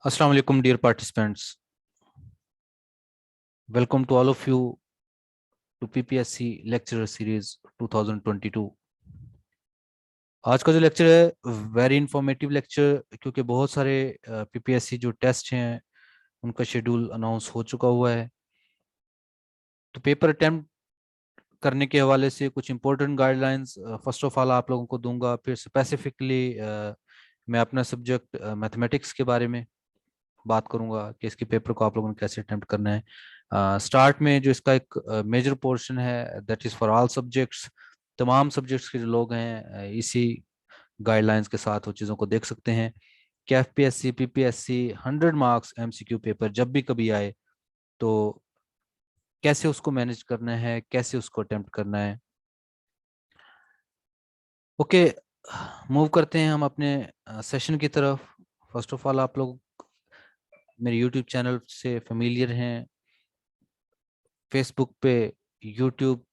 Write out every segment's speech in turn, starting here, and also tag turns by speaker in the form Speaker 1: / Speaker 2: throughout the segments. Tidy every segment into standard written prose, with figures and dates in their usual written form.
Speaker 1: Assalamu alaikum, dear participants. Welcome to all of you to PPSC Lecturer Series 2022. आज का जो lecture है very informative lecture, क्योंकि बहुत सारे पीपीएससी जो टेस्ट हैं उनका शेड्यूल अनाउंस हो चुका हुआ है। तो पेपर अटेम्प्ट करने के हवाले से कुछ important guidelines first of all आप लोगों को दूंगा, फिर स्पेसिफिकली मैं अपना सब्जेक्ट मैथमेटिक्स के बारे में बात करूंगा कि इसके पेपर को आप लोगों ने कैसे अटेम्प्ट करना है। स्टार्ट में जो इसका एक मेजर पोर्शन है that is for all subjects. तमाम सब्जेक्ट्स के जो लोग हैं इसी गाइडलाइंस के साथ वो चीज़ों को देख सकते हैं कि FPSC PPSC 100 marks MCQ paper जब भी कभी आए तो कैसे उसको मैनेज करना है, कैसे उसको अटेम्प्ट करना है। ओके, मूव करते हैं हम अपने सेशन की तरफ। फर्स्ट ऑफ ऑल आप लोग मेरे यूट्यूब चैनल से फेमिलियर हैं। फेसबुक पे YouTube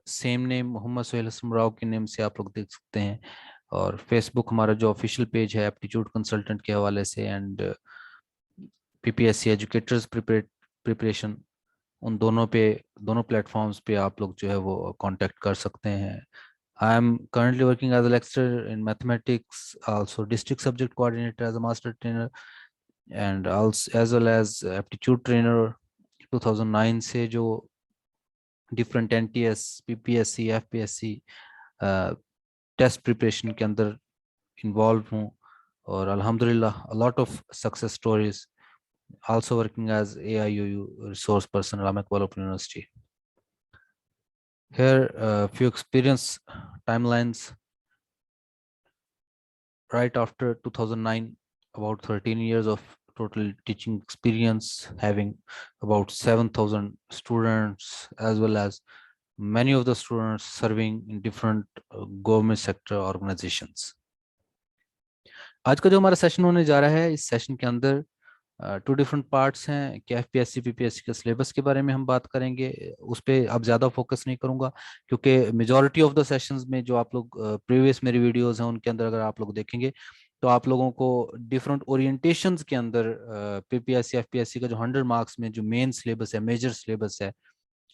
Speaker 1: same name Mohammad Suhail Hasan Rao के नेम से आप लोग देख सकते हैं, और फेसबुक हमारा जो ऑफिशियल पेज है एप्टीट्यूड कंसल्टेंट के हवाले से एंड पीपीएससी एजुकेटर्स प्रिपरेशन, उन दोनों पे दोनों प्लेटफॉर्म्स पे आप लोग जो है वो कांटेक्ट कर सकते हैं। I am currently working as a lecturer in mathematics, also district subject coordinator as a master trainer, and also as well as aptitude trainer 2009 से जो different NTS PPSC FPSC test preparation के अंदर involve हूँ, और अल्हम्दुलिल्लाह a lot of success stories. also working as AIUU resource person at Ramak Open University. Here few experience timelines. Right after 2009, about 13 years of total teaching experience, having about 7,000 students, as well as many of the students serving in different government sector organizations. आज का जो हमारा session होने जा रहा है, इस session के अंदर टू डिफरेंट पार्ट्स हैं कि एफपीएससी पीपीएससी के सिलेबस के बारे में हम बात करेंगे। उस पर अब ज़्यादा फोकस नहीं करूंगा, क्योंकि मेजॉरिटी ऑफ द सेशंस में जो आप लोग प्रीवियस मेरी वीडियोस हैं उनके अंदर अगर आप लोग देखेंगे तो आप लोगों को डिफरेंट ओरिएंटेशंस के अंदर पीपीएससी एफपीएससी का जो 100 मार्क्स में जो मेन सिलेबस है, मेजर सिलेबस है,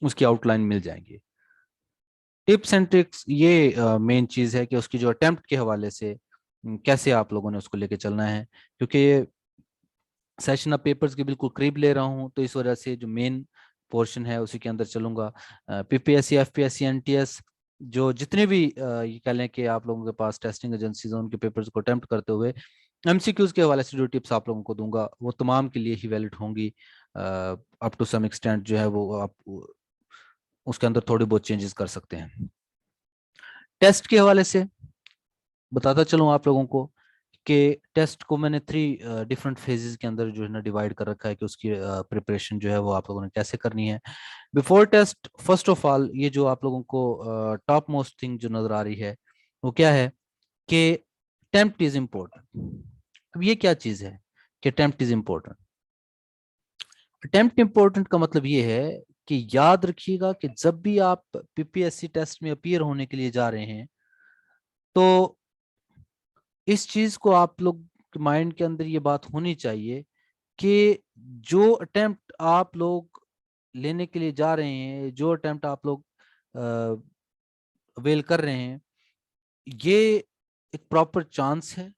Speaker 1: उसकी आउटलाइन मिल जाएंगी। टिप्स एंड ट्रिक्स ये मेन चीज़ है कि उसकी जो अटेम्प्ट के हवाले से कैसे आप लोगों ने उसको लेके चलना है, क्योंकि ये सेशन अब पेपर्स के बिल्कुल करीब ले रहा हूँ, तो इस वजह से जो मेन पोर्शन है उसी के अंदर चलूंगा। पीपीएससी एफपीएससी एनटीएस जो जितने भी ये कह लें कि आप लोगों के पास टेस्टिंग एजेंसीज हैं, उनके पेपर्स को अटेम्प्ट करते हुए एमसीक्यूज के हवाले से जो टिप्स आप लोगों को दूंगा वो तमाम के लिए ही वैलिड होंगी। अप टू सम एक्सटेंट जो है वो आप उसके अंदर थोड़ी बहुत चेंजेस कर सकते हैं। टेस्ट के हवाले से बताता चलूँ आप लोगों को कि टेस्ट को मैंने 3 डिफरेंट फेजेस के अंदर जो है ना डिवाइड कर रखा है कि उसकी प्रिपरेशन जो है वो आप लोगों ने कैसे करनी है। Before test first of all ये जो आप लोगों को टॉप मोस्ट थिंग जो नजर आ रही है वो क्या है कि टेम्प्ट इज इम्पोर्टेंट। अब ये क्या चीज है कि tempt is important? Tempt important का मतलब ये है कि याद रखिएगा कि जब भी आप पीपीएससी टेस्ट में अपीयर होने के लिए जा रहे हैं तो इस चीज को आप लोग के माइंड के अंदर ये बात होनी चाहिए कि जो अटेम्प्ट आप लोग लेने के लिए जा रहे हैं, जो अटेम्प्ट आप लोग अवेल कर रहे हैं, ये एक प्रॉपर चांस है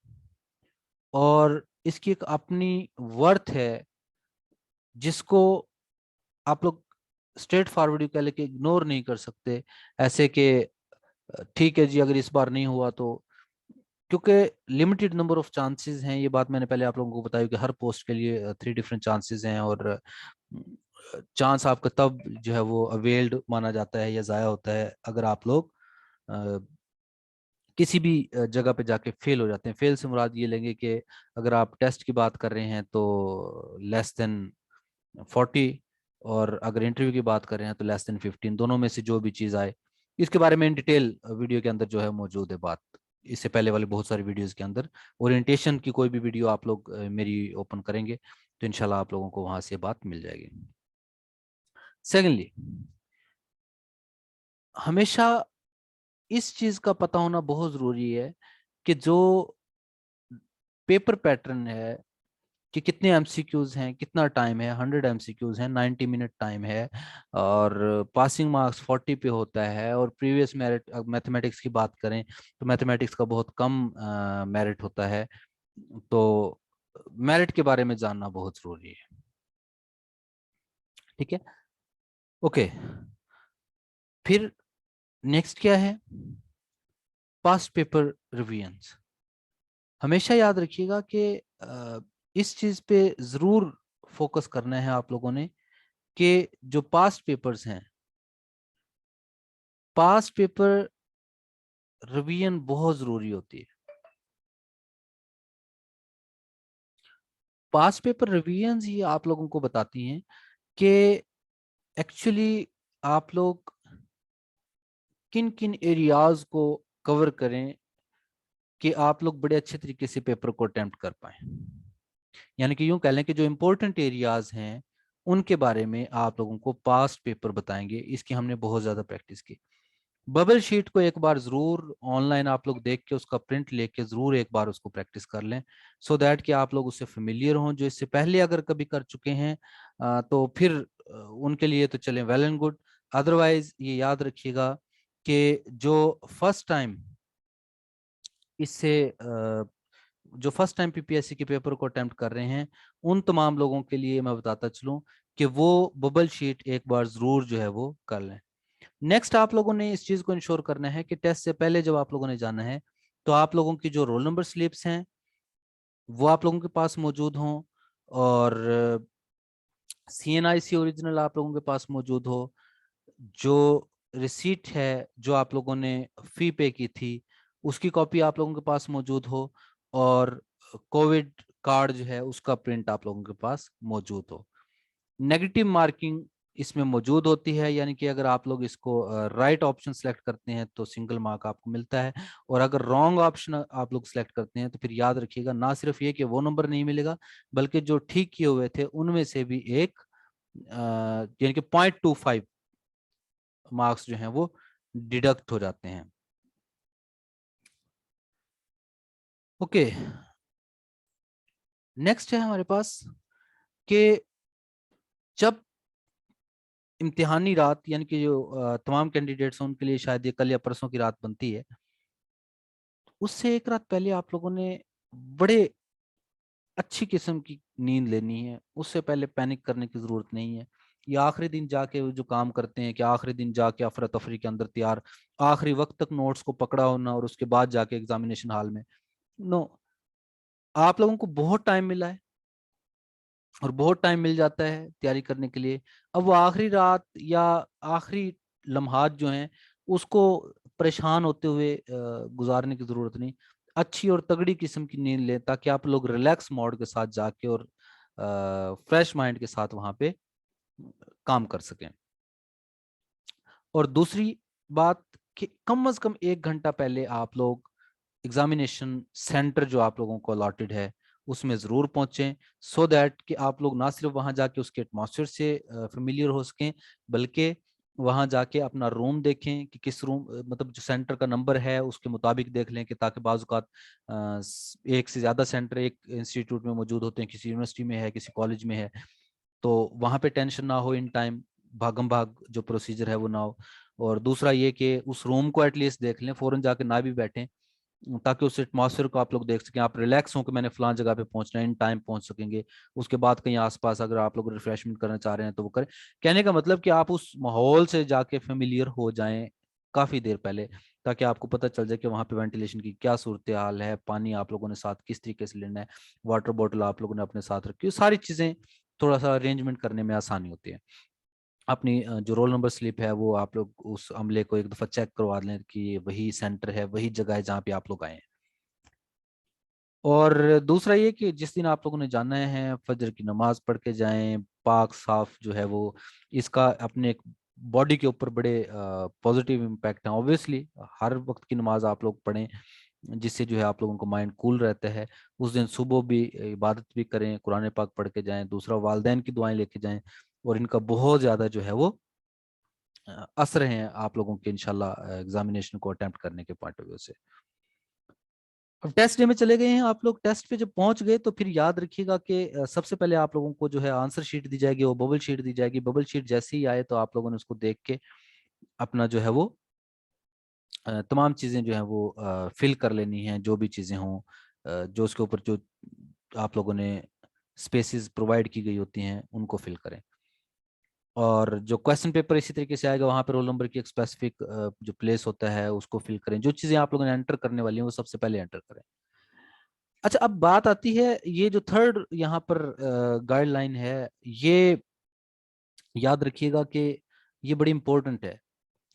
Speaker 1: और इसकी एक अपनी वर्थ है जिसको आप लोग स्ट्रेट फॉरवर्ड कह लेके इग्नोर नहीं कर सकते। ऐसे कि ठीक है जी, अगर इस बार नहीं हुआ तो, क्योंकि लिमिटेड नंबर ऑफ चांसेस हैं। ये बात मैंने पहले आप लोगों को बताई कि हर पोस्ट के लिए 3 डिफरेंट चांसेस हैं, और चांस आपका तब जो है वो अवेल्ड माना जाता है या ज़ाया होता है अगर आप लोग अ, किसी भी जगह पे जाके फेल हो जाते हैं। फेल से मुराद ये लेंगे कि अगर आप टेस्ट की बात कर रहे हैं तो लेस देन 40, और अगर इंटरव्यू की बात कर रहे हैं तो लेस देन 15, दोनों में से जो भी चीज़ आए। इसके बारे में इन डिटेल वीडियो के अंदर जो है मौजूद है बात, इससे पहले वाले बहुत सारी वीडियोस के अंदर। ओरिएंटेशन की कोई भी वीडियो आप लोग मेरी ओपन करेंगे तो इंशाल्लाह आप लोगों को वहां से बात मिल जाएगी। सेकेंडली, हमेशा इस चीज का पता होना बहुत जरूरी है कि जो पेपर पैटर्न है कि कितने एमसीक्यूज हैं, कितना टाइम है, 100 एमसीक्यूज हैं, 90 मिनट टाइम है, और पासिंग मार्क्स 40 पे होता है। और प्रीवियस मेरिट, मैथमेटिक्स की बात करें तो मैथमेटिक्स का बहुत कम मेरिट होता है। तो मेरिट के बारे में जानना बहुत जरूरी है। ठीक है, ओके। फिर नेक्स्ट क्या है? Past paper revisions. हमेशा याद रखिएगा कि इस चीज पे जरूर फोकस करना है आप लोगों ने कि जो पास्ट पेपर्स हैं, पास्ट पेपर रिवीजन बहुत जरूरी होती है। पास्ट पेपर रिवीजन ही आप लोगों को बताती हैं कि एक्चुअली आप लोग किन किन एरियाज को कवर करें कि आप लोग बड़े अच्छे तरीके से पेपर को अटेम्प्ट कर पाए। यानी कि यूं कह लें कि जो इंपॉर्टेंट एरियाज हैं उनके बारे में आप लोगों को पास्ट पेपर बताएंगे। इसकी हमने बहुत ज्यादा प्रैक्टिस की। बबल शीट को एक बार जरूर ऑनलाइन आप लोग देख के उसका प्रिंट लेके जरूर एक बार उसको प्रैक्टिस कर लें, सो दैट कि आप लोग उससे फेमिलियर हों। जो इससे पहले अगर कभी कर चुके हैं तो फिर उनके लिए तो चलें, वेल एंड गुड। अदरवाइज ये याद रखिएगा कि इससे जो फर्स्ट टाइम पीपीएससी के पेपर को अटेम्प्ट कर रहे हैं उन तमाम लोगों के लिए मैं बताता चलूं कि वो बबल शीट एक बार जरूर जो है वो कर लें। नेक्स्ट आप लोगों ने इस चीज को इंश्योर करना है कि टेस्ट से पहले जब आप लोगों ने जाना है तो आप लोगों की जो रोल नंबर स्लिप्स हैं वो आप लोगों के पास मौजूद हों, और सीएनआईसी ओरिजिनल आप लोगों के पास मौजूद हो। जो रिसीट है जो आप लोगों ने फी पे की थी उसकी कॉपी आप लोगों के पास मौजूद हो, और कोविड कार्ड जो है उसका प्रिंट आप लोगों के पास मौजूद हो। नेगेटिव मार्किंग इसमें मौजूद होती है, यानी कि अगर आप लोग इसको राइट ऑप्शन सेलेक्ट करते हैं तो सिंगल मार्क आपको मिलता है, और अगर रॉन्ग ऑप्शन आप लोग सेलेक्ट करते हैं तो फिर याद रखिएगा ना सिर्फ ये कि वो नंबर नहीं मिलेगा, बल्कि जो ठीक किए हुए थे उनमें से भी एक यानी कि 0.25 मार्क्स जो हैं वो डिडक्ट हो जाते हैं। ओके, नेक्स्ट है हमारे पास कि जब इम्तिहानी रात, यानी कि जो तमाम कैंडिडेट्स हैं उनके लिए शायद ये कल या परसों की रात बनती है, उससे एक रात पहले आप लोगों ने बड़े अच्छी किस्म की नींद लेनी है। उससे पहले पैनिक करने की जरूरत नहीं है। ये आखिरी दिन जाके वो जो काम करते हैं कि आखिरी दिन जाके अफरा तफरी के अंदर तैयार, आखिरी वक्त तक नोट्स को पकड़ा होना और उसके बाद जाके एग्जामिनेशन हॉल में, नो। आप लोगों को बहुत टाइम मिला है और बहुत टाइम मिल जाता है तैयारी करने के लिए। अब वो आखिरी रात या आखिरी लम्हात जो हैं उसको परेशान होते हुए गुजारने की जरूरत नहीं। अच्छी और तगड़ी किस्म की नींद लें ताकि आप लोग रिलैक्स मोड के साथ जाके और फ्रेश माइंड के साथ वहां पे काम कर सकें। और दूसरी बात कि कम से कम 1 घंटा पहले आप लोग एग्जामिनेशन सेंटर जो आप लोगों को अलॉटेड है उसमें जरूर पहुंचें, सो दैट कि आप लोग ना सिर्फ वहां जाके उसके एटमॉस्फेयर से फेमिलियर हो सकें, बल्कि वहां जाके अपना रूम देखें कि किस रूम, मतलब जो सेंटर का नंबर है उसके मुताबिक देख लें, कि ताकि बाज़ औक़ात एक से ज़्यादा सेंटर एक इंस्टीट्यूट में मौजूद होते हैं, किसी यूनिवर्सिटी में है, किसी कॉलेज में है, तो वहां पे टेंशन ना हो इन टाइम, भागम भाग जो प्रोसीजर है वो ना हो। और दूसरा ये कि उस रूम को एटलीस्ट देख लें, फौरन जाके ना भी बैठें, ताकि उस एटमॉस्फेयर को आप लोग देख सकें, आप रिलैक्स हो कि मैंने फलां जगह पे पहुंचना है, इन टाइम पहुंच सकेंगे। उसके बाद कहीं आसपास अगर आप लोग रिफ्रेशमेंट करना चाह रहे हैं तो वो करें। कहने का मतलब कि आप उस माहौल से जाके फेमिलियर हो जाएं काफी देर पहले, ताकि आपको पता चल जाए कि वहाँ पे वेंटिलेशन की क्या सूरत हाल है, पानी आप लोगों ने साथ किस तरीके से लेना है, वाटर बॉटल आप लोगों ने अपने साथ रखी है, सारी चीजें थोड़ा सा अरेंजमेंट करने में आसानी होती है। अपनी जो रोल नंबर स्लिप है वो आप लोग उस अमले को एक दफा चेक करवा लें कि ये वही सेंटर है, वही जगह है जहाँ पे आप लोग आए हैं। और दूसरा ये कि जिस दिन आप लोगों ने जाना है फजर की नमाज पढ़ के जाएं, पाक साफ जो है वो, इसका अपने बॉडी के ऊपर बड़े पॉजिटिव इम्पैक्ट हैं। ऑब्वियसली हर वक्त की नमाज आप लोग पढ़ें जिससे जो है आप लोगों को माइंड कूल रहता है। उस दिन सुबह भी इबादत भी करें, कुरान पाक पढ़ के जाएं, दूसरा वालदैन की दुआएं लेके जाएं, और इनका बहुत ज़्यादा जो है वो असर हैं आप लोगों के इंशाल्लाह एग्जामिनेशन को अटेम्प्ट करने के पॉइंट ऑफ व्यू से। अब टेस्ट डे में चले गए हैं आप लोग, टेस्ट पे जब पहुंच गए तो फिर याद रखिएगा कि सबसे पहले आप लोगों को जो है आंसर शीट दी जाएगी, वो बबल शीट दी जाएगी। बबल शीट जैसे ही आए तो आप लोगों ने उसको देख के अपना जो है वो तमाम चीजें जो है वो फिल कर लेनी है, जो भी चीजें हों, जो उसके ऊपर जो आप लोगों ने स्पेसेस प्रोवाइड की गई होती हैं उनको फिल करें। और जो क्वेश्चन पेपर इसी तरीके से आएगा, वहां पर रोल नंबर की एक स्पेसिफिक जो प्लेस होता है उसको फिल करें। जो चीजें आप लोगों ने एंटर करने वाली हैं वो सबसे पहले एंटर करें। अच्छा, अब बात आती है ये जो थर्ड यहाँ पर गाइडलाइन है, ये याद रखिएगा कि ये बड़ी इंपॉर्टेंट है।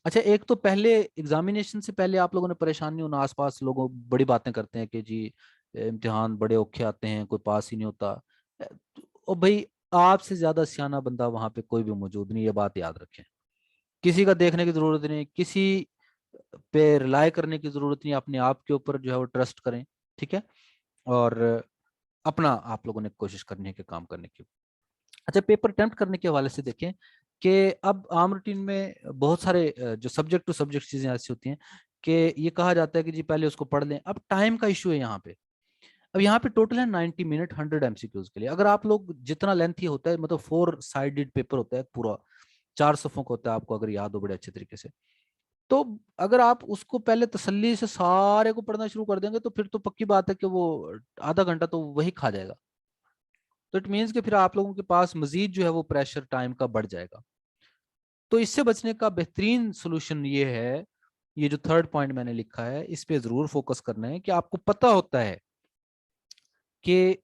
Speaker 1: अच्छा, एक तो पहले एग्जामिनेशन से पहले आप लोगों ने परेशान नहीं होना। आसपास लोगों बड़ी बातें करते हैं कि जी इम्तिहान बड़े औखे आते हैं, कोई पास ही नहीं होता। और भाई, आपसे ज्यादा सियाना बंदा वहां पे कोई भी मौजूद नहीं, ये बात याद रखें। किसी का देखने की जरूरत नहीं, किसी पे रिलाय करने की जरूरत नहीं, अपने आप के ऊपर जो है वो ट्रस्ट करें। ठीक है, और अपना आप लोगों ने कोशिश करनी है कि काम करने की। अच्छा, पेपर अटेम्प्ट करने के हवाले से देखें कि अब आम रूटीन में बहुत सारे जो सब्जेक्ट टू सब्जेक्ट चीजें ऐसी होती हैं कि ये कहा जाता है कि जी पहले उसको पढ़ लें। अब टाइम का इशू है यहाँ पे। अब यहाँ पे टोटल है 90 मिनट 100 MCQs के लिए। अगर आप लोग जितना लेंथी होता है, मतलब 4 साइडेड पेपर होता है पूरा, 4 सफ़ों का होता है, आपको अगर याद हो बड़े अच्छे तरीके से, तो अगर आप उसको पहले तसल्ली से सारे को पढ़ना शुरू कर देंगे तो फिर तो पक्की बात है कि वो आधा घंटा तो वही खा जाएगा। तो इट मीन्स कि फिर आप लोगों के पास मजीद जो है वो प्रेशर टाइम का बढ़ जाएगा। तो इससे बचने का बेहतरीन सोल्यूशन ये है, ये जो थर्ड पॉइंट मैंने लिखा है इस पे जरूर फोकस करना है कि आपको पता होता है कि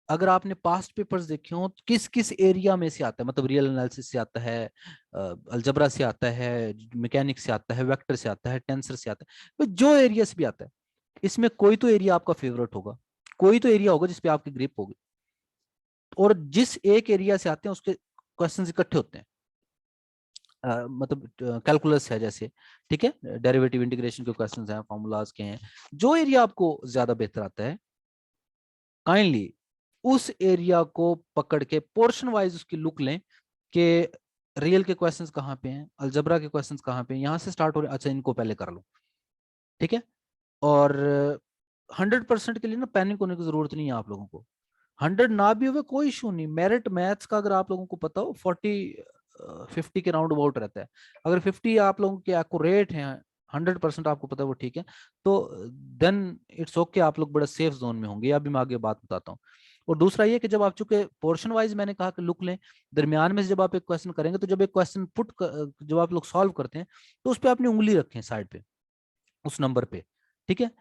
Speaker 1: अगर आपने पास्ट पेपर्स देखे हो तो किस किस एरिया में से आता है, मतलब रियल एनालिसिस से आता है, अलजबरा से आता है, मैकेनिक्स से आता है, वेक्टर से आता है, टेंसर से आता है, तो जो एरिया से भी आता है, इसमें कोई तो एरिया आपका फेवरेट होगा, कोई तो एरिया होगा जिसपे आपकी ग्रिप होगी। और जिस एक एरिया से आते हैं उसके क्वेश्चन इकट्ठे होते हैं। मतलब कैलकुलस है जैसे, ठीक है, डेरिवेटिव इंटीग्रेशन के क्वेश्चंस हैं, फॉर्मूलाज के हैं, जो एरिया आपको ज्यादा बेहतर आता है, काइंडली उस एरिया को पकड़ के पोर्शन वाइज उसकी लुक लें कि रियल के क्वेश्चंस कहाँ पे हैं, अलजबरा के क्वेश्चंस कहाँ पे हैं, यहाँ से स्टार्ट हो रहे हैं, अच्छा इनको पहले कर लो। ठीक है, और 100% के लिए ना पैनिक होने की जरूरत नहीं है आप लोगों को। 100 ना भी हुए कोई इशू नहीं। मेरिट मैथ्स का अगर आप लोगों को पता हो 50 के राउंड अबाउट रहता है। अगर 50 आप लोगों के एक्यूरेट हैं, 100% आपको पता है वो ठीक है, तो देन इट्स ओके, आप लोग बड़ा सेफ जोन में होंगे। अभी मैं आगे बात बताता हूँ। और दूसरा ये कि जब आप चूंकि पोर्शन वाइज मैंने कहा कि लुक लें, दरमियान में से जब आप एक क्वेश्चन करेंगे तो जब एक क्वेश्चन जब आप लोग सॉल्व करते हैं तो उस पर अपनी उंगली रखें साइड पे, उस नंबर पे। ठीक है,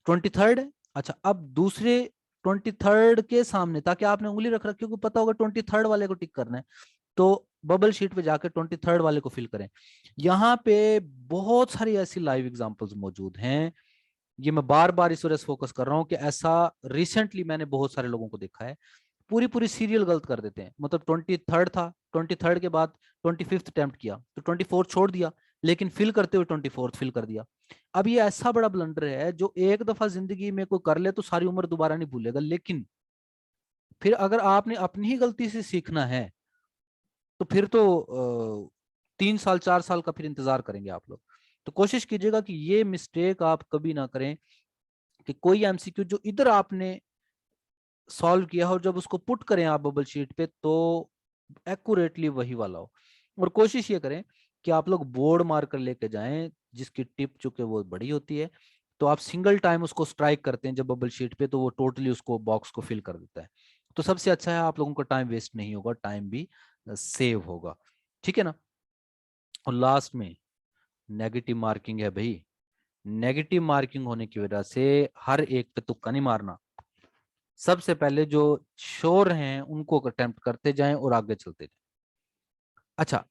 Speaker 1: 23rd है। अच्छा, अब दूसरे 23rd के सामने, ताकि आपने उंगली रख रखी हो, पता होगा 23rd वाले को टिक करना है, तो बबल शीट पे जाकर 23rd वाले को फिल करें। यहाँ पे बहुत सारी ऐसी लाइव एग्जांपल्स मौजूद हैं। ये मैं बार बार इस वजह से फोकस कर रहा हूँ कि ऐसा रिसेंटली मैंने बहुत सारे लोगों को देखा है, पूरी पूरी सीरियल गलत कर देते हैं। मतलब 23rd था, 23rd के बाद 25th अटेम्प्ट किया तो 24 छोड़ दिया, लेकिन फिल करते हुए 24th फिल कर दिया। अब ये ऐसा बड़ा ब्लंडर है जो एक दफा जिंदगी में कोई कर ले तो सारी उम्र दोबारा नहीं भूलेगा। लेकिन फिर अगर आपने अपनी ही गलती से सीखना है तो फिर तो 3 साल 4 साल का फिर इंतजार करेंगे आप लोग। तो कोशिश कीजिएगा कि ये मिस्टेक आप कभी ना करें कि कोई एमसीक्यू जो इधर आपने सॉल्व किया हो, जब उसको पुट करें आप बबल शीट पे तो एक्यूरेटली वही वाला हो। और कोशिश ये करें कि आप लोग बोर्ड मार्कर लेके जाएं जिसकी टिप चूंकि वो बड़ी होती है, तो आप सिंगल टाइम उसको स्ट्राइक करते हैं जब बबल शीट पे, तो वो टोटली उसको बॉक्स को फिल कर देता है। तो सबसे अच्छा है, आप लोगों का टाइम वेस्ट नहीं होगा, टाइम भी सेव होगा। ठीक है ना। और लास्ट में नेगेटिव मार्किंग है भाई। नेगेटिव मार्किंग होने की वजह से हर एक पे तुक्का नहीं मारना। सबसे पहले जो श्योर हैं उनको अटेम्प्ट करते जाएं और आगे चलते जाएं। अच्छा,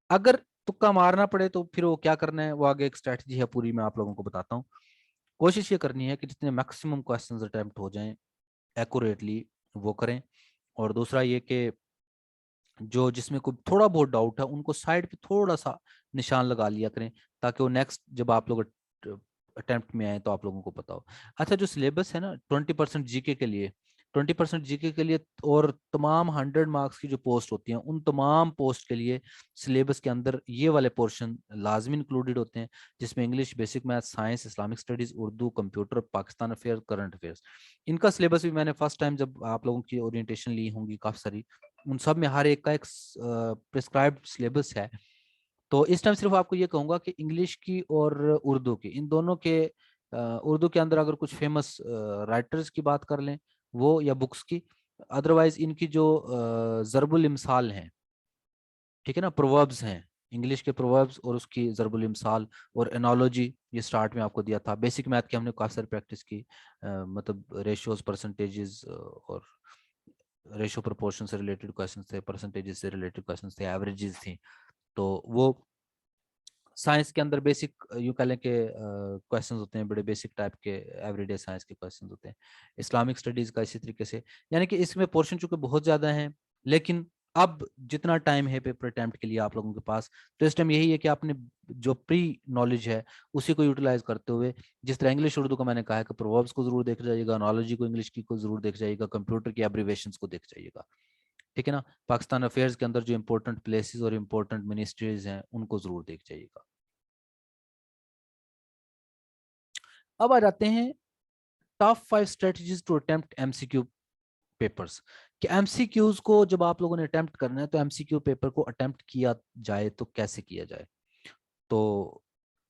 Speaker 1: अगर तुक्का मारना पड़े तो फिर वो क्या करना है, वो आगे एक स्ट्रेटजी है पूरी, मैं आप लोगों को बताता हूँ। कोशिश ये करनी है कि जितने मैक्सिमम क्वेश्चंस अटेम्प्ट हो जाएं एक्यूरेटली वो करें। और दूसरा ये कि जो जिसमें कोई थोड़ा बहुत डाउट है उनको साइड पे थोड़ा सा निशान लगा लिया करें, ताकि वो नेक्स्ट जब आप लोग अटेम्प्ट में आए तो आप लोगों को पता हो। अच्छा, जो सिलेबस है ना 20% जीके के लिए, 20% जीके के लिए, और तमाम 100 मार्क्स की जो पोस्ट होती हैं उन तमाम पोस्ट के लिए सिलेबस के अंदर ये वाले पोर्शन लाजमी इंक्लूडेड होते हैं, जिसमें English, basic math, science, Islamic studies, Urdu, computer, Pakistan affair, current affairs. इनका सिलेबस भी मैंने फर्स्ट टाइम जब आप लोगों की ओरिएंटेशन ली होंगी काफी सारी, उन सब में हर एक का एक प्रिस्क्राइब्ड सिलेबस है। तो इस टाइम सिर्फ आपको ये कहूंगा कि इंग्लिश की और उर्दू की, इन दोनों के उर्दू के अंदर अगर कुछ फेमस राइटर्स की बात कर लें वो, या बुक्स की, अदरवाइज इनकी जो ज़रबुल इमसाल हैं, ठीक है ना, प्रोवर्ब्स हैं, इंग्लिश के प्रोवर्ब्स और उसकी ज़रबुल इमसाल और एनोलॉजी, ये स्टार्ट में आपको दिया था। बेसिक मैथ की हमने काफ़ी सारी प्रैक्टिस की, मतलब रेशियोज, परसेंटेजेस, और रेशियो प्रोपोर्शन से रिलेटेड क्वेश्चन थे, परसेंटेजेस से रिलेटेड क्वेश्चन थे, एवरेजेस थी। तो वो साइंस के अंदर बेसिक यूं कह लें कि क्वेश्चंस होते हैं, बड़े बेसिक टाइप के एवरीडे साइंस के क्वेश्चंस होते हैं। इस्लामिक स्टडीज का इसी तरीके से, यानी कि इसमें पोर्शन चूंकि बहुत ज़्यादा हैं, लेकिन अब जितना टाइम है पेपर अटेम्प्ट के लिए आप लोगों के पास, तो इस टाइम यही है कि आपने जो प्री नॉलेज है उसी को यूटिलाइज करते हुए, जिस तरह इंग्लिश उर्दू का मैंने कहा है कि प्रोवर्ब्स को जरूर देख जाइएगा, नॉलेज को इंग्लिश की को जरूर देख जाइएगा, कंप्यूटर की एब्रीवेशन को देख जाइएगा, ठीक है ना, पाकिस्तान अफेयर्स के अंदर जो इंपॉर्टेंट प्लेसेस और इंपॉर्टेंट मिनिस्ट्रीज हैं उनको जरूर देख जाइएगा। अब आ जाते हैं top 5 strategies to attempt MCQ papers, कि एमसीक्यूज को जब आप लोगों ने अटेम्प्ट करना है तो एमसीक्यू पेपर को अटेम्प्ट किया जाए तो कैसे किया जाए। तो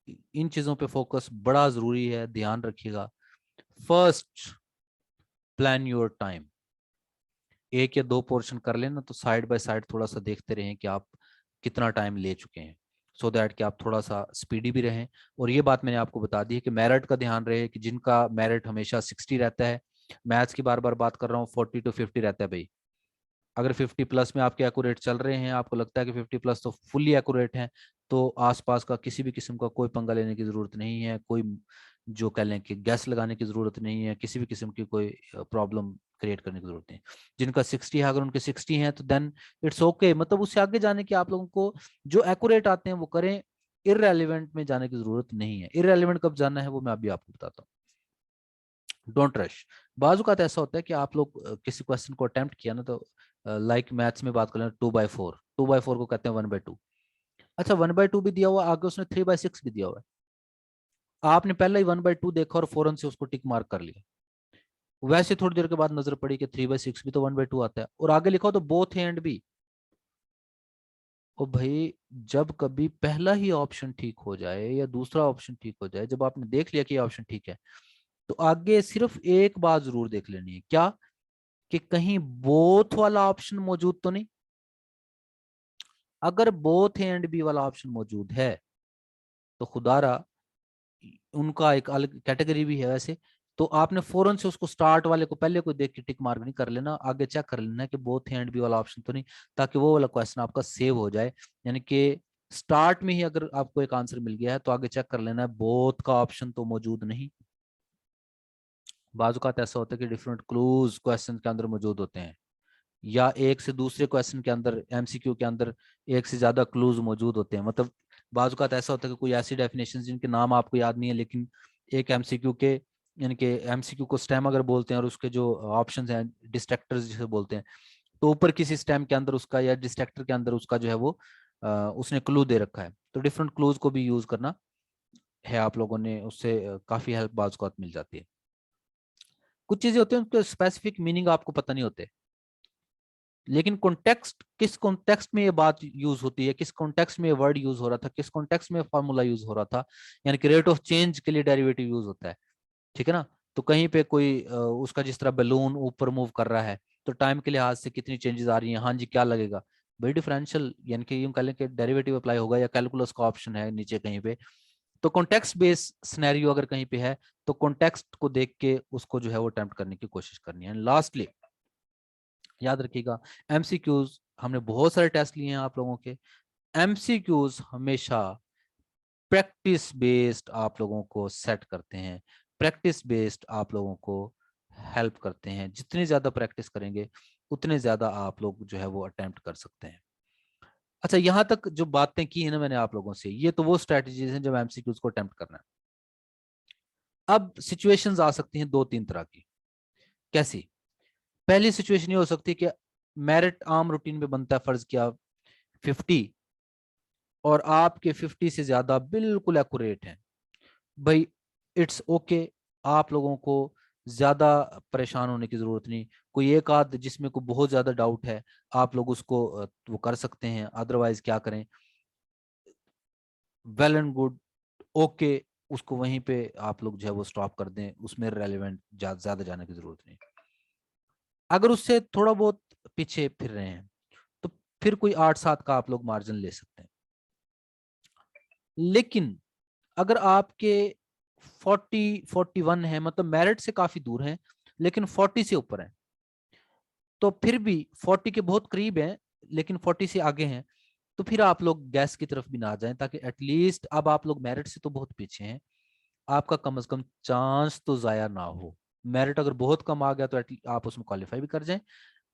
Speaker 1: इन चीजों पे फोकस बड़ा जरूरी है, ध्यान रखिएगा। First, plan your time. एक या दो पोर्शन कर लेना तो साइड बाय साइड थोड़ा सा देखते रहें कि आप कितना टाइम ले चुके हैं, सो दैट कि आप थोड़ा सा स्पीडी भी रहें। और ये बात मैंने आपको बता दी है कि मेरिट का ध्यान रहे, कि जिनका मेरिट हमेशा 60 रहता है, मैथ्स की बार बार बात कर रहा हूँ, 40 to 50 रहता है भाई। अगर 50 प्लस में आपके एक्यूरेट चल रहे हैं, आपको लगता है कि 50 प्लस तो फुल्ली एक्यूरेट हैं, तो आसपास का किसी भी किस्म का कोई पंगा लेने की जरूरत नहीं है, कोई जो कह लें कि गैस लगाने की जरूरत नहीं है, किसी भी किस्म की कोई प्रॉब्लम क्रिएट करने की जरूरत नहीं। जिनका 60 है, अगर उनके 60 हैं तो देन इट्स ओके, मतलब उससे आगे जाने की आप लोगों को जो एक्यूरेट आते हैं वो करें, इररेलेवेंट में जाने की जरूरत नहीं है। इररेलेवेंट कब जाना है वो मैं अभी आपको बताता हूँ। Don't rush. बाजू का ऐसा होता है कि आप लोग किसी क्वेश्चन को अटेम्प्ट किया ना, तो लाइक मैथ्स में बात कर लें, 2/4, 2/4 को कहते हैं 1/2। अच्छा, 1/2 भी दिया हुआ, आगे उसने 3/6 भी दिया हुआ है, आपने पहले ही 1/2 देखा और फौरन से उसको टिक मार्क कर लिया। वैसे थोड़ी देर के बाद नजर पड़ी कि 3/6 भी तो 1/2 आता है, और आगे लिखा हो तो बोथ एंड भी। ओ भाई, जब कभी पहला ही ऑप्शन ठीक हो जाए या दूसरा ऑप्शन ठीक हो जाए, जब आपने देख लिया कि ये ऑप्शन ठीक है, तो आगे सिर्फ एक बात जरूर देख लेनी है, क्या, कि कहीं बोथ वाला ऑप्शन मौजूद तो नहीं। अगर बोथ एंड बी वाला ऑप्शन मौजूद है तो खुदारा उनका एक अलग कैटेगरी भी है वैसे, तो आपने फौरन से उसको स्टार्ट वाले को पहले को देख के टिक मार्क नहीं कर लेना, आगे चेक कर लेना कि बोथ एंड बी वाला ऑप्शन तो नहीं, ताकि वो वाला क्वेश्चन आपका सेव हो जाए। यानी कि स्टार्ट में ही अगर आपको एक आंसर मिल गया है तो आगे चेक कर लेना है बोथ का ऑप्शन तो मौजूद नहीं। बाजू का ऐसा होता है कि डिफरेंट क्लूज क्वेश्चन के अंदर मौजूद होते हैं, या एक से दूसरे क्वेश्चन के अंदर, एमसीक्यू के अंदर एक से ज्यादा क्लूज मौजूद होते हैं। मतलब बाजू का ऐसा होता है कि कोई ऐसी डेफिनेशन जिनके नाम आपको याद नहीं है, लेकिन एक एमसीक्यू के, यानी कि एमसीक्यू को स्टेम अगर बोलते हैं और उसके जो ऑप्शंस हैं डिस्ट्रैक्टर्स जिसे बोलते हैं, तो ऊपर किसी स्टेम के अंदर उसका या डिस्ट्रैक्टर के अंदर उसका जो है वो उसने क्लू दे रखा है। तो डिफरेंट क्लूज को भी यूज करना है आप लोगों ने, उससे काफी हेल्प बाजू का मिल जाती है। कुछ चीजें होती हैं उनके स्पेसिफिक मीनिंग आपको पता नहीं होते, लेकिन कॉन्टेक्स्ट, किस कॉन्टेक्स्ट में ये बात यूज होती है, किस कॉन्टेक्स्ट में ये वर्ड यूज हो रहा था, किस कॉन्टेक्स्ट में फार्मूला यूज हो रहा था, यानी कि रेट ऑफ चेंज के लिए डेरिवेटिव यूज होता है, ठीक है ना। तो कहीं पे कोई उसका जिस तरह बैलून ऊपर मूव कर रहा है तो टाइम के लिहाज से कितनी चेंजेस आ रही हैं, हाँ जी क्या लगेगा भाई, डिफरेंशियल, यानी कि यूं कह लें कि डेरिवेटिव अप्लाई होगा, या कैलकुलस का ऑप्शन है नीचे कहीं पे। तो कॉन्टेक्स्ट बेस सिनेरियो अगर कहीं पे है तो कॉन्टेक्स्ट को देख के उसको जो है वो अटेम्प्ट करने की कोशिश करनी है। लास्टली याद रखिएगा, एमसीक्यूज हमने बहुत सारे टेस्ट लिए हैं आप लोगों के, एमसीक्यूज हमेशा प्रैक्टिस बेस्ड आप लोगों को सेट करते हैं, प्रैक्टिस बेस्ड आप लोगों को हेल्प करते हैं। जितनी ज्यादा प्रैक्टिस करेंगे उतने ज्यादा आप लोग जो है वो अटेम्प्ट कर सकते हैं। अच्छा, यहां तक जो बातें की है ना मैंने आप लोगों से, ये तो वो स्ट्रेटजीज हैं जब एमसीक्यूज को अटेम्प्ट करना है। अब सिचुएशंस आ सकती हैं दो तीन तरह की। कैसी? पहली सिचुएशन ये हो सकती है कि मेरिट आम रूटीन में बनता है फर्ज किया 50 और आपके 50 से ज्यादा बिल्कुल एक्यूरेट हैं। भाई इट्स ओके, आप लोगों को ज्यादा परेशान होने की जरूरत नहीं। कोई एक आध जिसमें को बहुत ज्यादा डाउट है, आप लोग उसको वो कर सकते हैं, अदरवाइज क्या करें, वेल एंड गुड, ओके, उसको वहीं पे आप लोग जो है वो स्टॉप कर दें, उसमें रेलिवेंट ज्यादा जाने की जरूरत नहीं। अगर उससे थोड़ा बहुत पीछे फिर रहे हैं तो फिर कोई 8-7 का आप लोग मार्जिन ले सकते हैं। लेकिन अगर आपके 40-41 है, मतलब मेरिट से काफी दूर है लेकिन 40 से ऊपर है, तो फिर भी 40 के बहुत करीब है लेकिन 40 से आगे हैं, तो फिर आप लोग गैस की तरफ भी ना जाएं, ताकि एटलीस्ट अब आप लोग मेरिट से तो बहुत पीछे हैं, आपका कम से कम चांस तो जाया ना हो। मेरिट अगर बहुत कम आ गया तो आप उसमें क्वालिफाई भी कर जाएं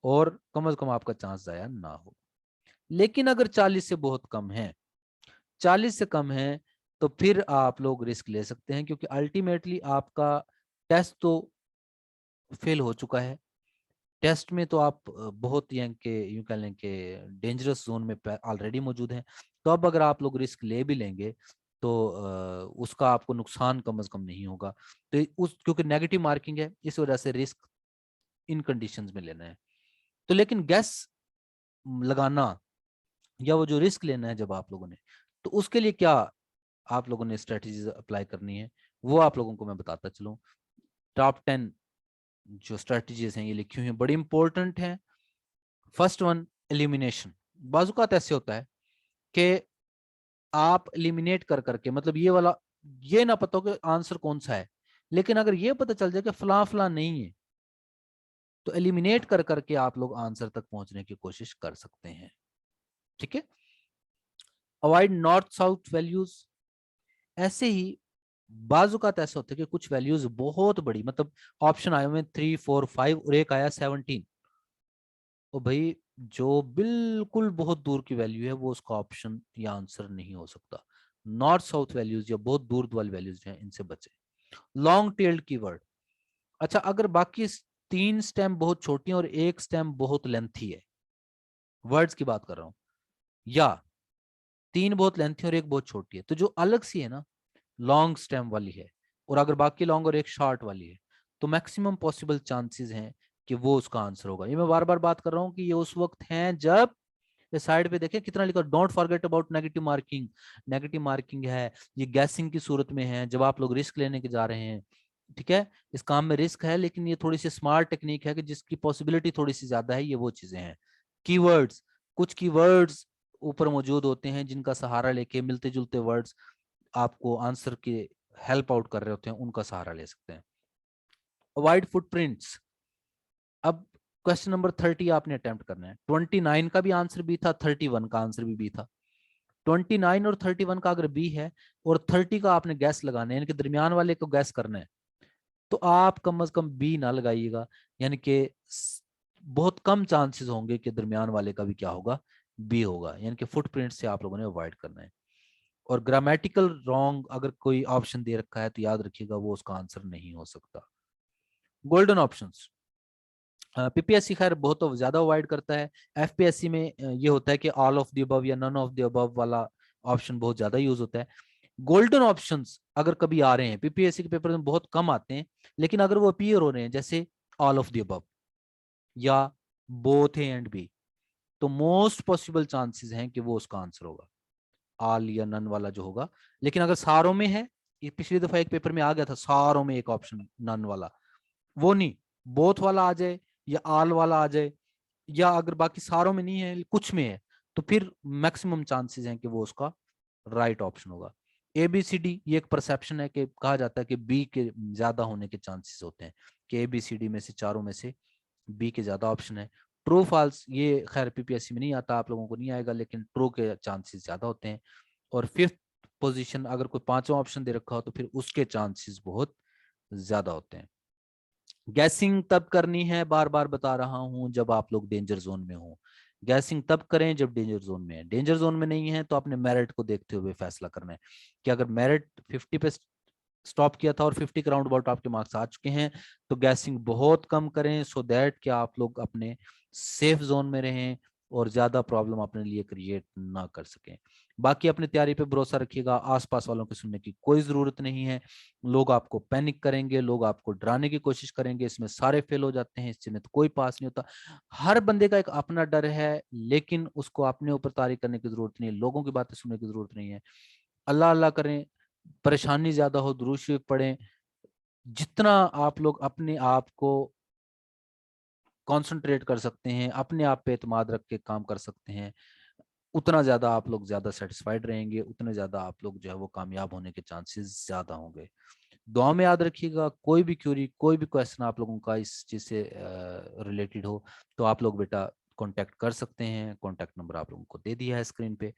Speaker 1: और कम से कम आपका चांस जाया ना हो। लेकिन अगर 40 से बहुत कम है, 40 से कम है, तो फिर आप लोग रिस्क ले सकते हैं, क्योंकि अल्टीमेटली आपका टेस्ट तो फेल हो चुका है। टेस्ट में तो आप बहुत यूं कह लें कि डेंजरस जोन में ऑलरेडी मौजूद हैं। तो अब अगर आप लोग रिस्क ले भी लेंगे तो उसका आपको नुकसान कम से कम नहीं होगा। तो उस क्योंकि नेगेटिव मार्किंग है, इस वजह से रिस्क इन कंडीशंस में लेना है। तो लेकिन गैस लगाना या वो जो रिस्क लेना है जब आप लोगों ने, तो उसके लिए क्या आप लोगों ने स्ट्रेटजीज अप्लाई करनी है, वो आप लोगों को मैं बताता चलूं। टॉप 10 जो स्ट्रेटजीज हैं ये लिखी हुई हैं, बड़ी इंपॉर्टेंट है। First one, elimination. बाजुकात ऐसे होता है कि आप एलिमिनेट कर करके, मतलब ये वाला, ये ना पता हो कि आंसर कौन सा है, लेकिन अगर ये पता चल जाए कि फला फला नहीं है, तो एलिमिनेट कर करके आप लोग आंसर तक पहुंचने की कोशिश कर सकते हैं। ठीक है। Avoid north south values. ऐसे ही बाजुकात ऐसा होता है कि कुछ वैल्यूज बहुत बड़ी, मतलब ऑप्शन आए हुए 3, 4, 5 और एक आया 17, तो भाई जो बिल्कुल बहुत दूर की वैल्यू है वो उसका ऑप्शन या आंसर नहीं हो सकता। नॉर्थ साउथ वैल्यूज या बहुत दूर वाली वैल्यूज हैं, इनसे बचे। Long tailed keyword. अच्छा, अगर बाकी 3 स्टेम बहुत छोटी हैं और एक स्टेम बहुत लेंथी है, वर्ड्स की बात कर रहा हूं, या 3 बहुत लेंथी और एक बहुत छोटी है, तो जो अलग सी है ना, लॉन्ग स्टेम वाली है, और अगर बाकी लॉन्ग और एक शॉर्ट वाली है, तो मैक्सिमम पॉसिबल चांसेस हैं कि वो उसका आंसर होगा। ये मैं बार बार बात कर रहा हूं कि ये उस वक्त है जब, ये साइड पे देखें कितना लिखा, don't forget about negative marking. Negative marking है, ये गैसिंग की सूरत में है, जब आप लोग रिस्क लेने के जा रहे हैं। ठीक है, इस काम में रिस्क है, लेकिन ये थोड़ी सी स्मार्ट टेक्निक है कि जिसकी पॉसिबिलिटी थोड़ी सी ज्यादा है, ये वो चीजें हैं। कीवर्ड्स, कुछ कीवर्ड्स ऊपर मौजूद होते हैं जिनका सहारा लेके मिलते जुलते वर्ड्स आपको आंसर के हेल्प आउट कर रहे होते हैं, उनका सहारा ले सकते हैं। Avoid footprints. अब क्वेश्चन नंबर 30 आपने अटेम्प्ट करना है। 29 का भी आंसर बी था, 31 का आंसर भी बी था। 29 और 31 का अगर बी है और 30 का आपने गैस लगाना है, यानी कि दरमियान वाले को गैस करना है, तो आप कम से कम बी ना लगाइएगा, यानी कि बहुत कम चांसेस होंगे कि दरमियान वाले का भी क्या होगा, बी होगा। यानी कि फुटप्रिंट से आप लोगों ने अवॉइड करना है। और ग्रामेटिकल रॉन्ग अगर कोई ऑप्शन दे रखा है तो याद रखिएगा वो उसका आंसर नहीं हो सकता। गोल्डन ऑप्शंस, पीपीएससी खैर बहुत तो ज्यादा अवॉइड करता है। एफपीएससी में ये होता है कि ऑल ऑफ द अबव या नन ऑफ द अबव वाला ऑप्शन बहुत ज्यादा यूज होता है। गोल्डन ऑप्शंस अगर कभी आ रहे हैं, पीपीएससी के पेपर में बहुत कम आते हैं, लेकिन अगर वो अपीयर हो रहे हैं जैसे ऑल ऑफ द अबव या बोथ ए एंड बी, तो मोस्ट पॉसिबल चांसेस हैं कि वो उसका आंसर होगा, ऑल या नन वाला जो होगा। लेकिन अगर सारों में है, ये पिछली दफा एक पेपर में आ गया था सारों में एक ऑप्शन नन वाला, वो नहीं, बोथ वाला आ जाए या आल वाला आ जाए, या अगर बाकी सारों में नहीं है कुछ में है, तो फिर मैक्सिमम चांसेस हैं कि वो उसका राइट ऑप्शन होगा। ए बी सी डी, ये एक परसेप्शन है कि कहा जाता है कि बी के ज्यादा होने के चांसेस होते हैं, कि ए बी सी डी में से चारों में से बी के ज्यादा ऑप्शन है। ट्रू फॉल्स, ये खैर पीपीएससी में नहीं आता, आप लोगों को नहीं आएगा, लेकिन ट्रू के चांसेस ज्यादा होते हैं। और फिफ्थ पोजीशन, अगर कोई पांचवा ऑप्शन दे रखा हो तो फिर उसके चांसेस बहुत ज्यादा होते हैं। गैसिंग तब करनी है, बार बार बता रहा हूं, जब आप लोग डेंजर जोन में हो। गैसिंग तब करें जब डेंजर जोन में है। डेंजर जोन में नहीं है तो अपने मेरिट को देखते हुए फैसला करना है कि अगर मेरिट 50 पे स्टॉप किया था और 50 के राउंड अबाउट आपके मार्क्स आ चुके हैं। तो गैसिंग बहुत कम करें, सो दैट कि आप लोग अपने सेफ जोन में रहें और ज्यादा प्रॉब्लम अपने लिए क्रिएट ना कर सकें। बाकी अपनी तैयारी पे भरोसा रखिएगा, आसपास वालों की सुनने की कोई जरूरत नहीं है। लोग आपको पैनिक करेंगे, लोग आपको डराने की कोशिश करेंगे, इसमें सारे फेल हो जाते हैं, इसमें तो कोई पास नहीं होता। हर बंदे का एक अपना डर है, लेकिन उसको अपने ऊपर तारीख करने की जरूरत नहीं है, लोगों की बातें सुनने की जरूरत नहीं है। अल्लाह अल्लाह करें, परेशानी ज्यादा हो दुरूद शरीफ पढ़ें। जितना आप लोग अपने आप को कंसंट्रेट कर सकते हैं, अपने आप पे एतमाद रख के काम कर सकते हैं, उतना ज्यादा आप लोग ज्यादा सेटिस्फाइड रहेंगे, उतने ज्यादा आप लोग जो है वो कामयाब होने के चांसेस ज्यादा होंगे। दुआ में याद रखिएगा, कोई भी क्यूरी, कोई भी क्वेश्चन आप लोगों का इस चीज से रिलेटेड हो तो आप लोग बेटा कांटेक्ट कर सकते हैं। कांटेक्ट नंबर आप लोगों को दे दिया है स्क्रीन पे,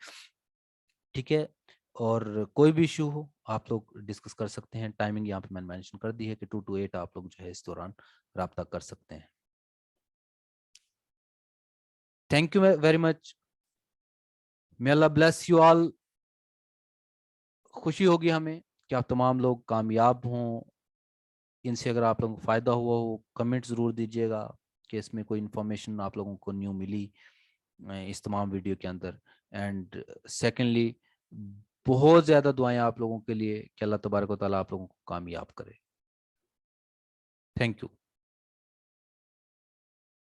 Speaker 1: ठीक है। और कोई भी इशू हो आप लोग डिस्कस कर सकते हैं। टाइमिंग यहाँ पे मैंने मेंशन कर दी है कि 2 to 8 आप लोग जो है इस दौरान राब्ता कर सकते हैं। Thank you very much, may Allah bless you all. खुशी होगी हमें कि आप तमाम लोग कामयाब हों। इनसे अगर आप लोगों को फ़ायदा हुआ हो, कमेंट ज़रूर दीजिएगा कि इसमें कोई इन्फॉर्मेशन आप लोगों को न्यू मिली इस तमाम वीडियो के अंदर। एंड सेकेंडली, बहुत ज़्यादा दुआएं आप लोगों के लिए कि अल्लाह तबारक व तआला आप लोगों को कामयाब करे। Thank you.